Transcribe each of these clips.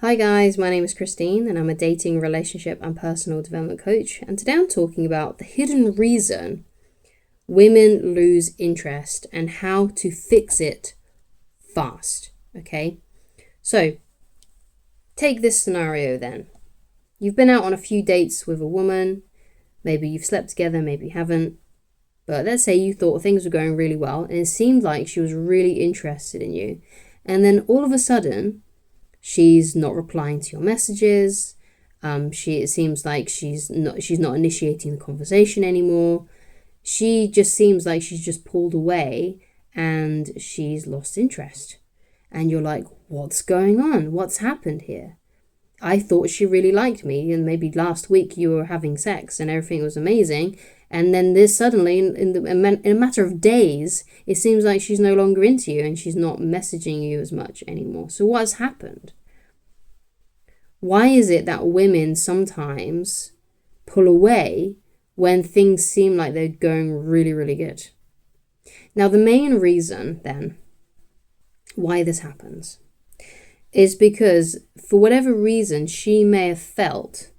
Hi guys, my name is Christine and I'm a dating, relationship and personal development coach, and today I'm talking about the hidden reason women lose interest and how to fix it fast. Okay, so take this scenario then. You've been out on a few dates with a woman, maybe you've slept together, maybe you haven't, but let's say you thought things were going really well and it seemed like she was really interested in you, and then all of a sudden she's not replying to your messages. It seems like she's not initiating the conversation anymore. She just seems like she's just pulled away and she's lost interest. And you're like, what's going on? What's happened here? I thought she really liked me, and maybe last week you were having sex and everything was amazing, and then this suddenly, in a matter of days, it seems like she's no longer into you and she's not messaging you as much anymore. So what has happened? Why is it that women sometimes pull away when things seem like they're going really, really good? Now, the main reason then why this happens is because for whatever reason, she may have felt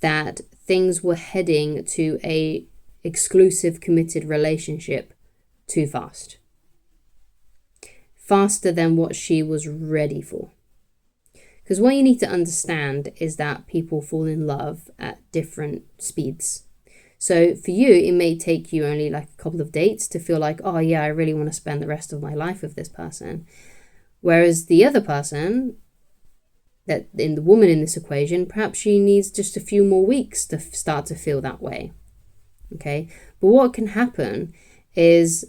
that things were heading to a exclusive committed relationship too fast. Faster than what she was ready for. Because what you need to understand is that people fall in love at different speeds. So for you, it may take you only like a couple of dates to feel like, oh yeah, I really want to spend the rest of my life with this person. Whereas the other person, that in the woman in this equation, perhaps she needs just a few more weeks to start to feel that way. Okay, but what can happen is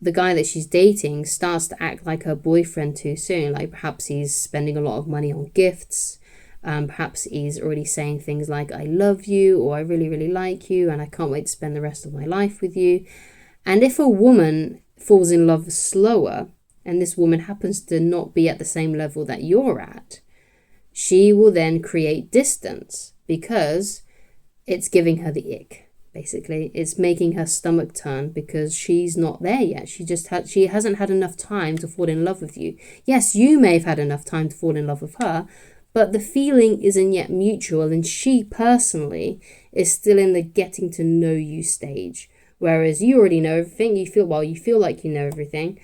the guy that she's dating starts to act like her boyfriend too soon. Like perhaps he's spending a lot of money on gifts. Perhaps he's already saying things like, I love you, or I really, really like you, and I can't wait to spend the rest of my life with you. And if a woman falls in love slower, and this woman happens to not be at the same level that you're at, she will then create distance because it's giving her the ick. Basically, it's making her stomach turn because she's not there yet. She hasn't had enough time to fall in love with you. Yes, you may have had enough time to fall in love with her, but the feeling isn't yet mutual, and she personally is still in the getting to know you stage. Whereas you already know everything. You feel like you know everything,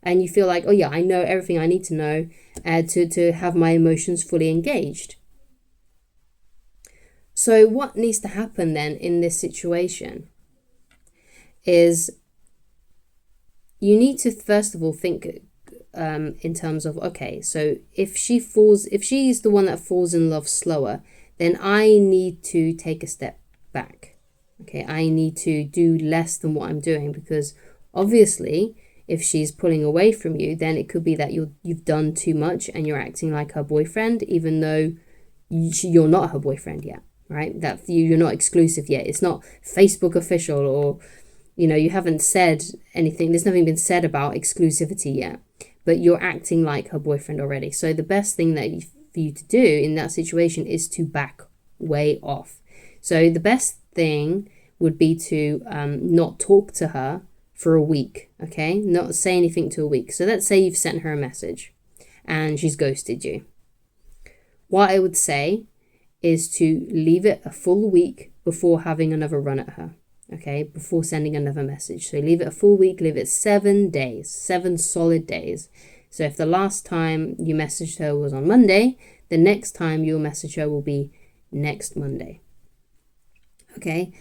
and you feel like, oh yeah, I know everything I need to know to have my emotions fully engaged. So what needs to happen then in this situation is you need to first of all think in terms of, okay, so if she's the one that falls in love slower, then I need to take a step back. Okay, I need to do less than what I'm doing, because obviously if she's pulling away from you, then it could be that you've done too much and you're acting like her boyfriend, even though you're not her boyfriend yet. Right, that you're not exclusive yet. It's not Facebook official, or you haven't said anything. There's nothing been said about exclusivity yet, but you're acting like her boyfriend already. So the best thing for you to do in that situation is to back way off. So the best thing would be to not talk to her for a week. Okay, not say anything to a week. So let's say you've sent her a message and she's ghosted you. What I would say is to leave it a full week before having another run at her, okay, before sending another message. So leave it a full week, leave it 7 days, 7 solid days. So if the last time you messaged her was on Monday, the next time you'll message her will be next Monday, okay?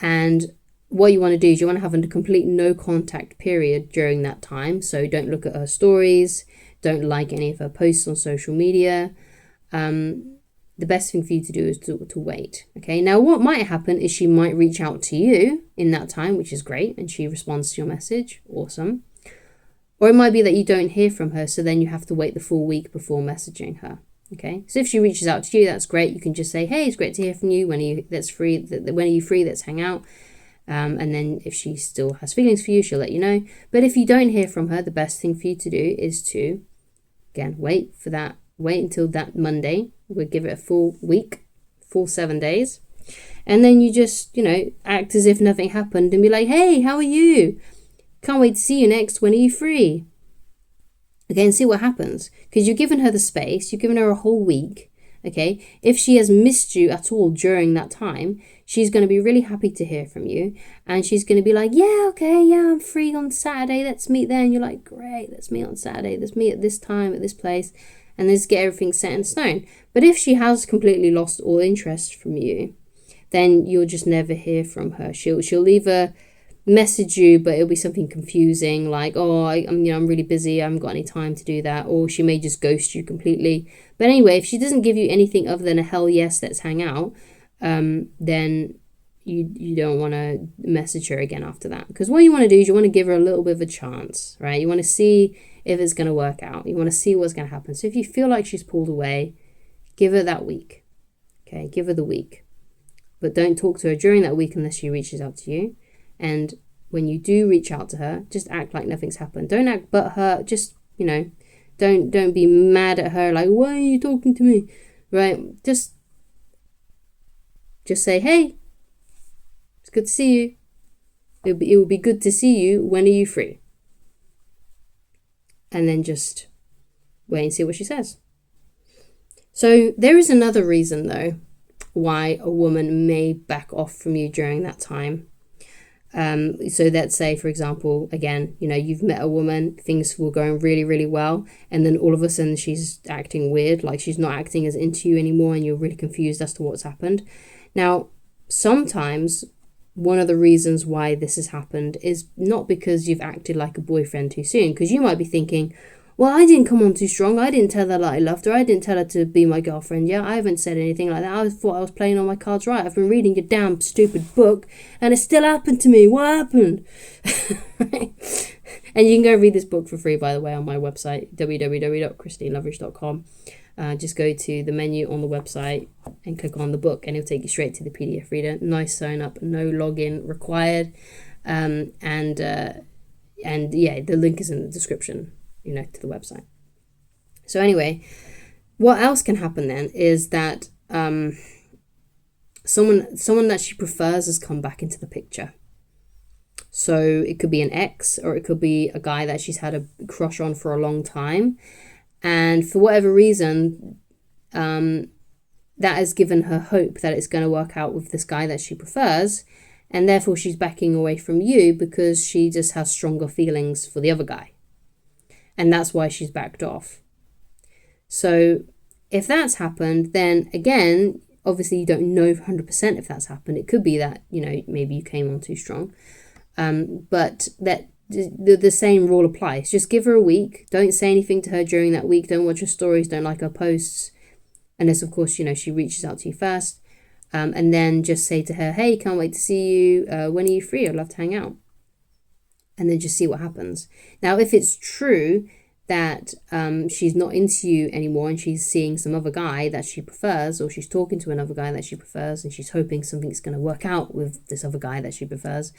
And what you want to do is you want to have a complete no contact period during that time. So don't look at her stories, don't like any of her posts on social media. The best thing for you to do is to wait. Okay, now what might happen is she might reach out to you in that time, which is great, and she responds to your message. Awesome. Or it might be that you don't hear from her, so then you have to wait the full week before messaging her. Okay, so if she reaches out to you, that's great. You can just say, hey, it's great to hear from you. When are you free? Let's hang out. And then if she still has feelings for you, she'll let you know. But if you don't hear from her, the best thing for you to do is to, again, wait until that Monday. We'll give it a full week, full 7 days. And then you just, act as if nothing happened and be like, hey, how are you? Can't wait to see you next. When are you free? Okay, and see what happens. Because you've given her the space, you've given her a whole week. Okay, if she has missed you at all during that time, she's going to be really happy to hear from you. And she's going to be like, yeah, okay, yeah, I'm free on Saturday. Let's meet there. And you're like, great, let's meet on Saturday. Let's meet at this time, at this place. And let's get everything set in stone. But if she has completely lost all interest from you, then you'll just never hear from her. She'll either message you, but it'll be something confusing, like, oh, I'm really busy, I haven't got any time to do that, or she may just ghost you completely. But anyway, if she doesn't give you anything other than a hell yes, let's hang out, then you don't want to message her again after that. Because what you want to do is you want to give her a little bit of a chance, right? You want to see if it's going to work out. You want to see what's going to happen. So if you feel like she's pulled away, give her that week. Okay, give her the week. But don't talk to her during that week unless she reaches out to you. And when you do reach out to her, just act like nothing's happened. Don't act butthurt. Just, don't be mad at her like, why are you talking to me? Right? Just say, hey, it's good to see you. It will be good to see you. When are you free? And then just wait and see what she says. So there is another reason, though, why a woman may back off from you during that time. So let's say, for example, again, you've met a woman, things were going really, really well, and then all of a sudden she's acting weird, like she's not acting as into you anymore, and you're really confused as to what's happened. Now, sometimes one of the reasons why this has happened is not because you've acted like a boyfriend too soon, because you might be thinking, well, I didn't come on too strong. I didn't tell her that I loved her. I didn't tell her to be my girlfriend. Yeah, I haven't said anything like that. I thought I was playing all my cards right. I've been reading your damn stupid book, and it still happened to me. What happened? And you can go read this book for free, by the way, on my website, www.christineloveridge.com. Just go to the menu on the website and click on the book, and it'll take you straight to the PDF reader. Nice sign up, no login required. And yeah, the link is in the description, to the website. So anyway, what else can happen then is that someone that she prefers has come back into the picture. So it could be an ex, or it could be a guy that she's had a crush on for a long time, and for whatever reason, that has given her hope that it's going to work out with this guy that she prefers, and therefore she's backing away from you because she just has stronger feelings for the other guy. And that's why she's backed off. So if that's happened, then again, obviously you don't know 100% if that's happened. It could be that, maybe you came on too strong. But that the same rule applies. Just give her a week. Don't say anything to her during that week. Don't watch her stories. Don't like her posts. Unless, of course, she reaches out to you first. And then just say to her, hey, can't wait to see you. When are you free? I'd love to hang out. And then just see what happens. Now, if it's true that she's not into you anymore and she's seeing some other guy that she prefers, or she's talking to another guy that she prefers, and she's hoping something's going to work out with this other guy that she prefers,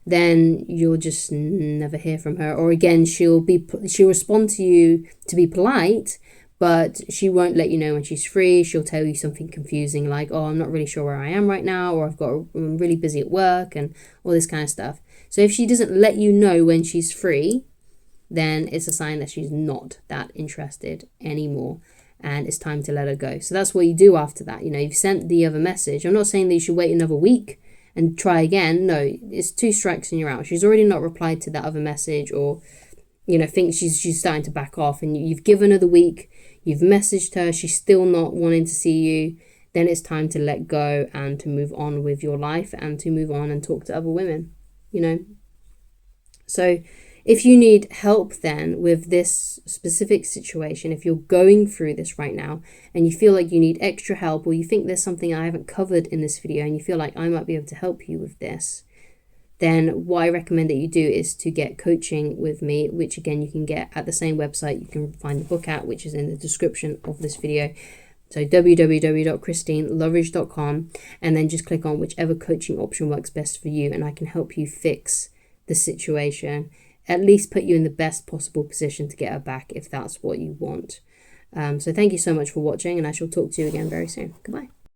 then you'll just never hear from her. Or again, she'll respond to you to be polite, but she won't let you know when she's free. She'll tell you something confusing like, oh, I'm not really sure where I am right now, or I'm really busy at work, and all this kind of stuff. So if she doesn't let you know when she's free, then it's a sign that she's not that interested anymore, and it's time to let her go. So that's what you do after that. You've sent the other message. I'm not saying that you should wait another week and try again. No, it's 2 strikes and you're out. She's already not replied to that other message, or thinks she's starting to back off, and you've given her the week, you've messaged her, she's still not wanting to see you. Then it's time to let go and to move on with your life, and to move on and talk to other women. So if you need help then with this specific situation, if you're going through this right now and you feel like you need extra help, or you think there's something I haven't covered in this video and you feel like I might be able to help you with this, then what I recommend that you do is to get coaching with me, which again you can get at the same website you can find the book at, which is in the description of this video. So www.christineloveridge.com, and then just click on whichever coaching option works best for you, and I can help you fix the situation, at least put you in the best possible position to get her back if that's what you want. So thank you so much for watching, and I shall talk to you again very soon. Goodbye.